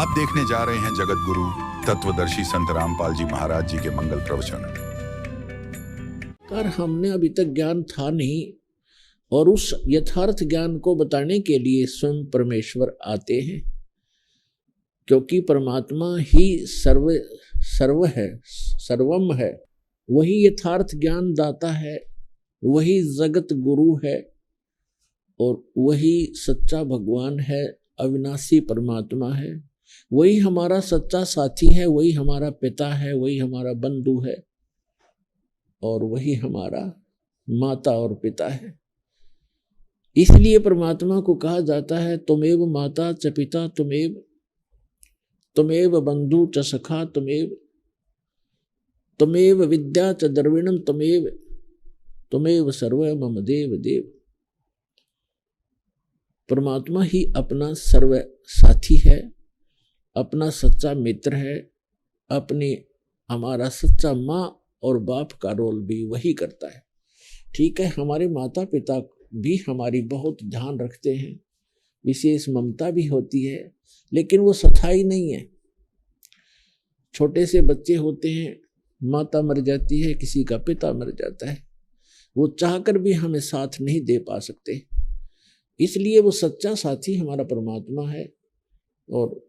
आप देखने जा रहे हैं जगत गुरु तत्वदर्शी संत रामपाल जी महाराज जी के मंगल प्रवचन। कर हमने अभी तक ज्ञान था नहीं, और उस यथार्थ ज्ञान को बताने के लिए स्वयं परमेश्वर आते हैं, क्योंकि परमात्मा ही सर्व है, सर्वम है। वही यथार्थ ज्ञान दाता है, वही जगत गुरु है, और वही सच्चा भगवान है, अविनाशी परमात्मा है। वही हमारा सच्चा साथी है, वही हमारा पिता है, वही हमारा बंधु है, और वही हमारा माता और पिता है। इसलिए परमात्मा को कहा जाता है तुमेव माता च पिता तुमेव बंधु च सखा तुमेव विद्या च द्रविणम तुमेव सर्व मम देव देव। परमात्मा ही अपना सर्व साथी है, अपना सच्चा मित्र है, हमारा सच्चा माँ और बाप का रोल भी वही करता है। ठीक है, हमारे माता पिता भी हमारी बहुत ध्यान रखते हैं, विशेष ममता भी होती है, लेकिन वो स्थायी नहीं है। छोटे से बच्चे होते हैं, माता मर जाती है, किसी का पिता मर जाता है, वो चाहकर भी हमें साथ नहीं दे पा सकते। इसलिए वो सच्चा साथी हमारा परमात्मा है, और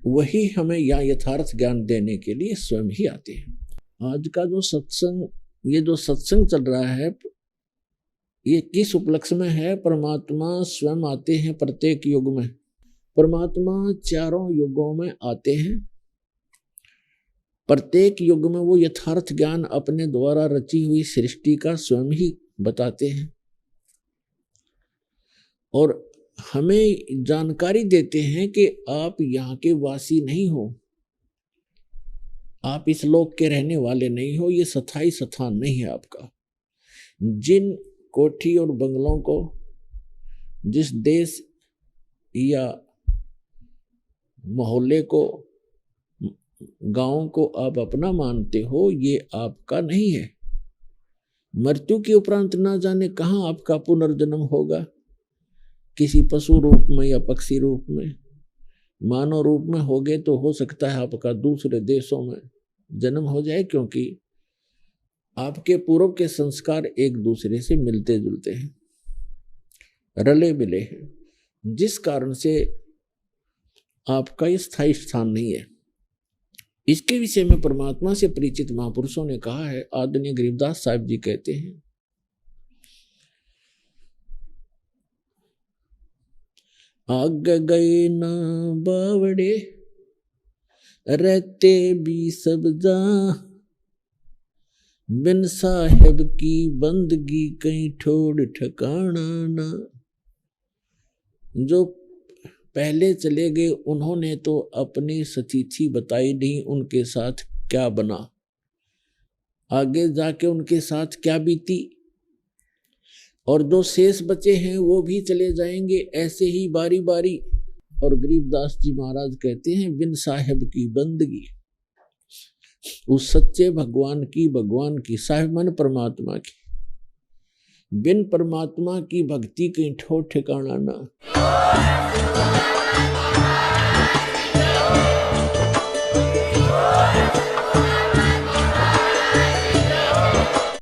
वही हमें यहाँ यथार्थ ज्ञान देने के लिए स्वयं ही आते हैं। आज का जो सत्संग, ये जो सत्संग चल रहा है, ये किस उपलक्ष्य में है? परमात्मा स्वयं आते हैं प्रत्येक युग में। परमात्मा चारों युगों में आते हैं। प्रत्येक युग में वो यथार्थ ज्ञान अपने द्वारा रची हुई सृष्टि का स्वयं ही बताते हैं, और हमें जानकारी देते हैं कि आप यहाँ के वासी नहीं हो, आप इस लोक के रहने वाले नहीं हो, ये स्थायी स्थान नहीं है आपका। जिन कोठी और बंगलों को, जिस देश या मोहल्ले को, गांव को आप अपना मानते हो, ये आपका नहीं है। मृत्यु के उपरांत ना जाने कहाँ आपका पुनर्जन्म होगा, किसी पशु रूप में या पक्षी रूप में, मानव रूप में हो गए तो हो सकता है आपका दूसरे देशों में जन्म हो जाए, क्योंकि आपके पूर्व के संस्कार एक दूसरे से मिलते जुलते हैं, रले मिले हैं, जिस कारण से आपका ये स्थायी स्थान नहीं है। इसके विषय में परमात्मा से परिचित महापुरुषों ने कहा है। आदरणीय गरीबदास साहिब जी कहते हैं, आग गए ना बावड़े रहते भी सब जा, बिन साहेब की बंदगी कहीं ठोड़ ठिकाना ना। जो पहले चले गए उन्होंने तो अपनी स्थिति बताई नहीं, उनके साथ क्या बना, आगे जाके उनके साथ क्या बीती, और जो शेष बचे हैं वो भी चले जाएंगे ऐसे ही बारी बारी। और गरीबदास जी महाराज कहते हैं, बिन साहेब की बंदगी, उस सच्चे भगवान की, साहिब मन परमात्मा की, बिन परमात्मा की भक्ति कहीं ठोर ठिकाना ना।